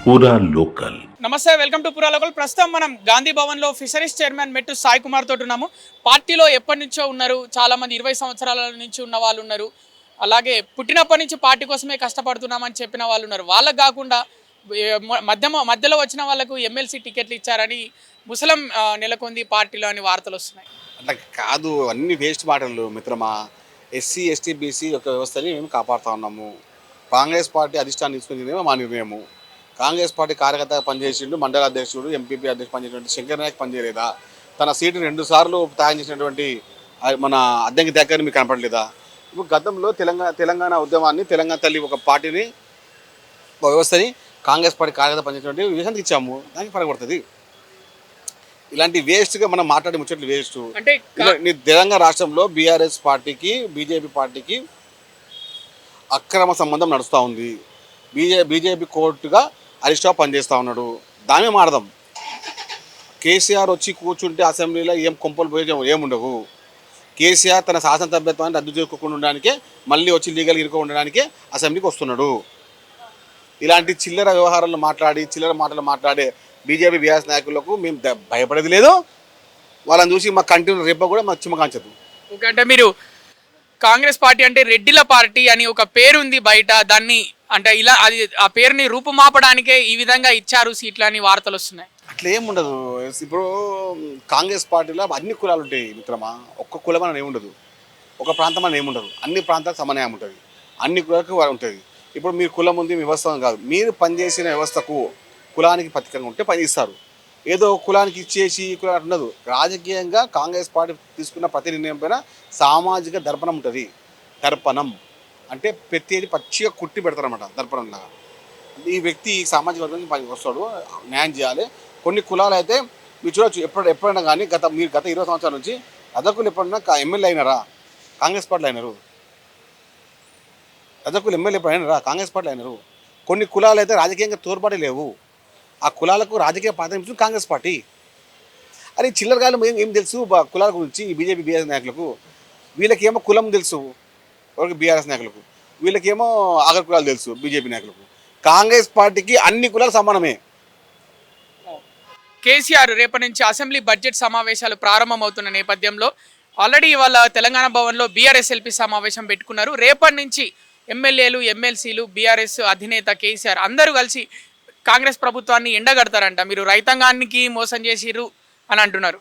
పూరా లోకల్. నమస్తే, welcome to పురా లోకల్. ప్రస్తుతం మనం గాంధీ భవన్లో ఫిషరీస్ చైర్మన్ మెట్టు సాయి కుమార్ తోటి ఉన్నాము. పార్టీలో ఎప్పటి నుంచో ఉన్నారు, చాలామంది 20 సంవత్సరాల నుంచి ఉన్న వాళ్ళు ఉన్నారు. అలాగే పుట్టినప్పటి నుంచి పార్టీ కోసమే కష్టపడుతున్నామని చెప్పిన వాళ్ళు ఉన్నారు. వాళ్ళకు కాకుండా మధ్యలో వచ్చిన వాళ్ళకు ఎమ్మెల్సీ టికెట్లు ఇచ్చారని ముసలం నెలకొంది పార్టీలో అని వార్తలు వస్తున్నాయి. అట్లా కాదు, అన్ని వేస్ట్ మాటలు మిత్రమా. ఎస్సీ ఎస్టీ బీసీ యొక్క వ్యవస్థని మేము కాపాడుతూ ఉన్నాము. కాంగ్రెస్ పార్టీ అధిష్టానం తీసుకునేది మా నిర్ణయము. కాంగ్రెస్ పార్టీ కార్యకర్తగా పనిచేసిండు మండల అధ్యక్షుడు, ఎంపీపీ అధ్యక్షుడు పనిచేసినటువంటి శంకర్ నాయక్ పనిచేయలేదా? తన సీటు 2 సార్లు త్యాగం చేసినటువంటి మన అద్దంకి దగ్గర మీకు కనపడలేదా? ఇప్పుడు గతంలో తెలంగాణ ఉద్యమాన్ని, తెలంగాణ తల్లి ఒక పార్టీని, ఒక వ్యవస్థని కాంగ్రెస్ పార్టీ కార్యకర్త పనిచేసినటువంటి విషయానికి ఇచ్చాము. దానికి పడగొడుతుంది. ఇలాంటి వేస్ట్గా మనం మాట్లాడే ముచ్చట్లు వేస్ట్. అంటే తెలంగాణ రాష్ట్రంలో బీఆర్ఎస్ పార్టీకి బీజేపీ పార్టీకి అక్రమ సంబంధం నడుస్తూ ఉంది. బీజేపీ కోర్టుగా హరీష్ రావు పనిచేస్తూ ఉన్నాడు. దాన్ని మాడదాం. కేసీఆర్ వచ్చి కూర్చుంటే అసెంబ్లీలో ఏం కొంపలు పోయి ఏముండవు. కేసీఆర్ తన శాసనసభ్యత్వాన్ని రద్దు చేసుకోకుండా ఉండడానికే, మళ్ళీ వచ్చి లీగల్ ఇరుకో ఉండడానికే అసెంబ్లీకి వస్తున్నాడు. ఇలాంటి చిల్లర వ్యవహారాలు మాట్లాడి, చిల్లర మాటలు మాట్లాడే బీజేపీ బీఆర్ఎస్ నాయకులకు మేము భయపడేది లేదు. వాళ్ళని చూసి మా కంటిన్యూ రేప కూడా మాకు చిమ్మకాంచదు. ఓకే, అంటే మీరు కాంగ్రెస్ పార్టీ అంటే రెడ్డిల పార్టీ అని ఒక పేరు ఉంది బయట, దాన్ని అంటే ఇలా అది ఆ పేరుని రూపుమాపడానికే ఈ విధంగా ఇచ్చారు సీట్లు అని వార్తలు వస్తున్నాయి. అట్లా ఏముండదు. ఇప్పుడు కాంగ్రెస్ పార్టీలో అన్ని కులాలు ఉంటాయి మిత్రమా. ఒక్క కులం అని ఏముండదు, ఒక ప్రాంతం అని ఏముండదు. అన్ని ప్రాంతాలకు సమన్వయం ఉంటుంది, అన్ని కులాలకు ఉంటుంది. ఇప్పుడు మీరు కులం ఉంది, మీ వ్యవస్థ కాదు. మీరు పనిచేసిన వ్యవస్థకు కులానికి ప్రత్యేకంగా ఉంటే పనిస్తారు. ఏదో కులానికి ఇచ్చేసి కులానికి ఉండదు. రాజకీయంగా కాంగ్రెస్ పార్టీ తీసుకున్న ప్రతి నిర్ణయం పైన సామాజిక దర్పణం ఉంటుంది. దర్పణం అంటే ప్రతిది పచ్చిగా కుట్టి పెడతారన్నమాట. దర్పణంలాగా ఈ వ్యక్తి ఈ సామాజిక వర్గానికి పనికి వస్తాడు, న్యాయం చేయాలి. కొన్ని కులాలు అయితే మీరు చూడవచ్చు, ఎప్పుడైనా కానీ మీరు గత 20 సంవత్సరాల నుంచి రజకులు ఎప్పుడైనా ఎమ్మెల్యే అయినారా? కాంగ్రెస్ పార్టీలో అయినారు. రజకులు ఎమ్మెల్యే ఎప్పుడు అయినారా? కాంగ్రెస్ పార్టీలో అయినారు. కొన్ని కులాలు అయితే రాజకీయంగా తోడ్పాటు లేవు. ఆ కులాలకు రాజకీయ ప్రాతినిధ్యం కాంగ్రెస్ పార్టీ. అది చిల్లరగాలు ఏం తెలుసు కులాల గురించి బీజేపీ బీఆర్ఎస్ నాయకులకు? వీళ్ళకేమో కులం తెలుసు ఎవరికి? బీఆర్ఎస్ నాయకులకు. వీళ్ళకేమో ఆగర్ కులాలు తెలుసు బీజేపీ నాయకులకు. కాంగ్రెస్ పార్టీకి అన్ని కులాలు సమానమే. కేసీఆర్ రేపటి నుంచి అసెంబ్లీ బడ్జెట్ సమావేశాలు ప్రారంభమవుతున్న నేపథ్యంలో ఆల్రెడీ ఇవాళ తెలంగాణ భవన్లో బీఆర్ఎస్ఎల్పీ సమావేశం పెట్టుకున్నారు. రేపటి నుంచి ఎమ్మెల్యేలు, ఎమ్మెల్సీలు, బీఆర్ఎస్ అధినేత కేసీఆర్ అందరూ కలిసి కాంగ్రెస్ ప్రభుత్వాన్ని ఎండగడతారంట. మీరు రైతాంగానికి మోసం చేసిర్రు అని అంటున్నారు.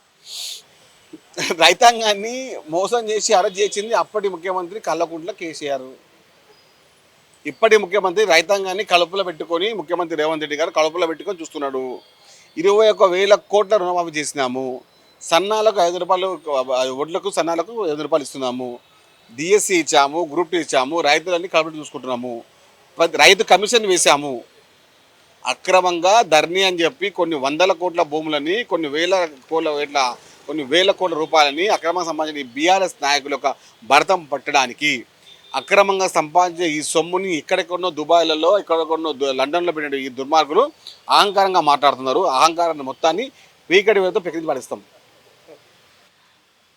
రైతాంగాన్ని మోసం చేసి అరెస్ట్ చేసింది అప్పటి ముఖ్యమంత్రి కల్వకుంట్ల కేసీఆర్. ఇప్పటి ముఖ్యమంత్రి రైతాంగాన్ని కలుపులో పెట్టుకొని, ముఖ్యమంత్రి రేవంత్ రెడ్డి గారు కలుపులో పెట్టుకొని చూస్తున్నాడు. 21,000 కోట్ల రుణమాఫీ చేసినాము. సన్నాలకు 5 రూపాయలు, వడ్లకు సన్నాలకు 5 రూపాయలు ఇస్తున్నాము. డిఎస్సి ఇచ్చాము, గ్రూప్ 2 ఇచ్చాము. రైతులన్నీ కలుపులో చూసుకుంటున్నాము. రైతు కమిషన్ వేసాము. అక్రమంగా ధర్నీ అని చెప్పి కొన్ని 100 కోట్ల భూములని, కొన్ని వేల కోట్ల రూపాయలని అక్రమంగా సంపాదించిన బీఆర్ఎస్ నాయకుల యొక్క భరతం పట్టడానికి, అక్రమంగా సంపాదించే ఈ సొమ్ముని ఎక్కడెక్కడో దుబాయ్లలో, ఎక్కడెక్కడో లండన్లో పెట్టిన ఈ దుర్మార్గులు అహంకారంగా మాట్లాడుతున్నారు. అహంకారాన్ని మొత్తాన్ని పీకటి వేలతో పెకిలించి పడిస్తాం.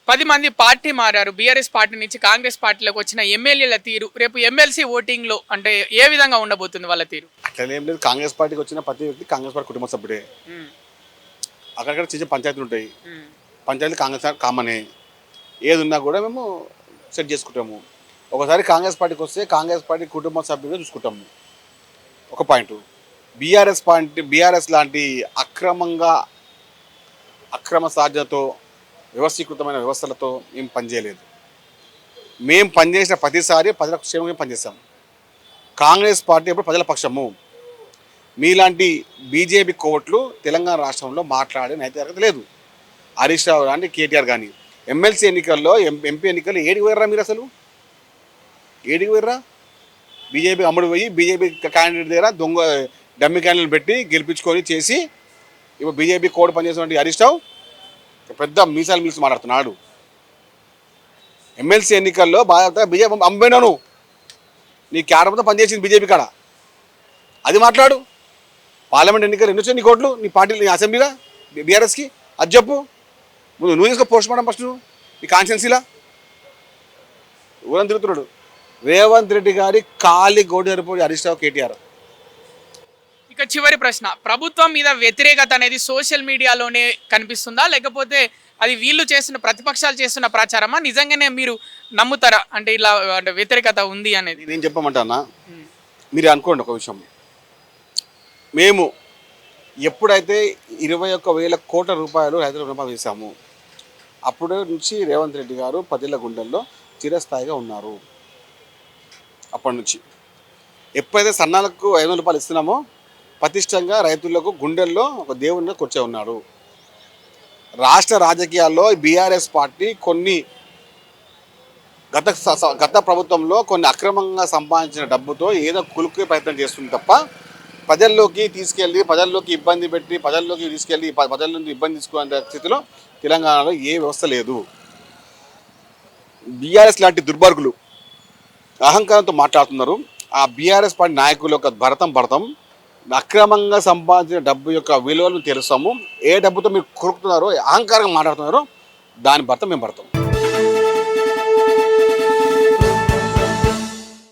10 మంది పార్టీ మారారు. బీఆర్ఎస్ పార్టీ నుంచి కాంగ్రెస్ పార్టీలోకి వచ్చిన ఎమ్మెల్యేల తీరు రేపు ఎమ్మెల్సీ ఓటింగ్లో అంటే ఏ విధంగా ఉండబోతుంది వాళ్ళ తీరు? అట్లనేం లేదు. కాంగ్రెస్ పార్టీకి వచ్చిన ప్రతి వ్యక్తి కాంగ్రెస్ పార్టీ కుటుంబ సభ్యుడే. అక్కడక్కడ చిన్న పంచాయతీలు ఉంటాయి. పంచాయతీలు కాంగ్రెస్ కామనే. ఏది ఉన్నా కూడా మేము సెట్ చేసుకుంటాము. ఒకసారి కాంగ్రెస్ పార్టీకి వస్తే కాంగ్రెస్ పార్టీ కుటుంబ సభ్యులుగా చూసుకుంటాము. ఒక పాయింట్. బీఆర్ఎస్ లాంటి అక్రమ సాధ్యతతో, వ్యవస్థీకృతమైన వ్యవస్థలతో మేము పనిచేయలేదు. మేము పనిచేసిన ప్రతిసారి ప్రజల క్షేమంగా పనిచేస్తాం. కాంగ్రెస్ పార్టీ ఎప్పుడు ప్రజల పక్షము. మీలాంటి బీజేపీ కోట్లు తెలంగాణ రాష్ట్రంలో మాట్లాడే నైతికత లేదు. హరీష్ రావు కానీ, కేటీఆర్ కానీ ఎమ్మెల్సీ ఎన్నికల్లో, ఎంపీ ఎన్నికల్లో ఏడికి పోయారా? మీరు అసలు ఏడికి పోయారా? బీజేపీ అమ్ముడు పోయి బీజేపీ క్యాండిడేట్ దగ్గర దొంగ డమ్మి క్యాండిడేట్ పెట్టి గెలిపించుకొని చేసి ఇప్పుడు బీజేపీ కోడ్ పనిచేసినటువంటి హరీష్ రావు పెద్ద మీసాలు మిల్సి మాట్లాడుతున్నాడు. ఎమ్మెల్సీ ఎన్నికల్లో బాగా బీజేపీ అమ్మిపోయినాను, నీ క్యాడర్తో పనిచేసింది బీజేపీ కాడ, అది మాట్లాడు. పార్లమెంట్ ఎన్నికలు ఎన్ని వచ్చాయి నీ కోట్లు, నీ పార్టీ, నీ అసెంబ్లీగా బీఆర్ఎస్కి? అది చెప్పు. నువ్వు తీసుకో పోస్ట్ మార్టం ఫస్ట్ నీ కాన్స్టిట్యున్సీలా. ఊరం తిరుగుతున్నాడు. రేవంత్ రెడ్డి గారి కాలి గోడి సరిపోయి హరీష్ రావు, కేటీఆర్. ఇక చివరి ప్రశ్న, ప్రభుత్వం మీద వ్యతిరేకత అనేది సోషల్ మీడియాలోనే కనిపిస్తుందా, లేకపోతే అది వీళ్ళు చేస్తున్న ప్రతిపక్షాలు చేస్తున్న ప్రచారమా? నిజంగానే మీరు నమ్ముతారా అంటే ఇలా అంటే వ్యతిరేకత ఉంది అనేది? నేను చెప్పమంటానా, మీరు అనుకోండి ఒక విషయం. మేము ఎప్పుడైతే 21,000 కోట్ల రూపాయలు రైతుల రుణమాఫీ చేశాము, అప్పుడు నుంచి రేవంత్ రెడ్డి గారు ప్రజల గుండెల్లో చిరస్థాయిగా ఉన్నారు. అప్పటి నుంచి ఎప్పుడైతే సన్నాలకు 500 రూపాయలు ఇస్తున్నామో పటిష్టంగా రైతులకు గుండెల్లో ఒక దేవునిగా కూర్చో ఉన్నాడు. రాష్ట్ర రాజకీయాల్లో బీఆర్ఎస్ పార్టీ కొన్ని గత ప్రభుత్వంలో కొన్ని అక్రమంగా సంపాదించిన డబ్బుతో ఏదో కులుకే ప్రయత్నం చేస్తుంది తప్ప ప్రజల్లోకి తీసుకెళ్ళి ప్రజల్లోకి ఇబ్బంది పెట్టి ప్రజల్లోకి తీసుకెళ్ళి ప్రజల నుంచి ఇబ్బంది తీసుకునే స్థితిలో తెలంగాణలో ఏ వ్యవస్థ లేదు. బీఆర్ఎస్ లాంటి దుర్మార్గులు అహంకారంతో మాట్లాడుతున్నారు. ఆ బీఆర్ఎస్ పార్టీ నాయకుల యొక్క భరతం అక్రమంగా సంపాదించిన డబ్బు యొక్క విలువలను తెలుస్తాము. ఏ డబ్బుతో మీరు కొరుకుతున్నారో అహంకారంగా మాట్లాడుతున్నారో దాని భర్త మేము పడతాం.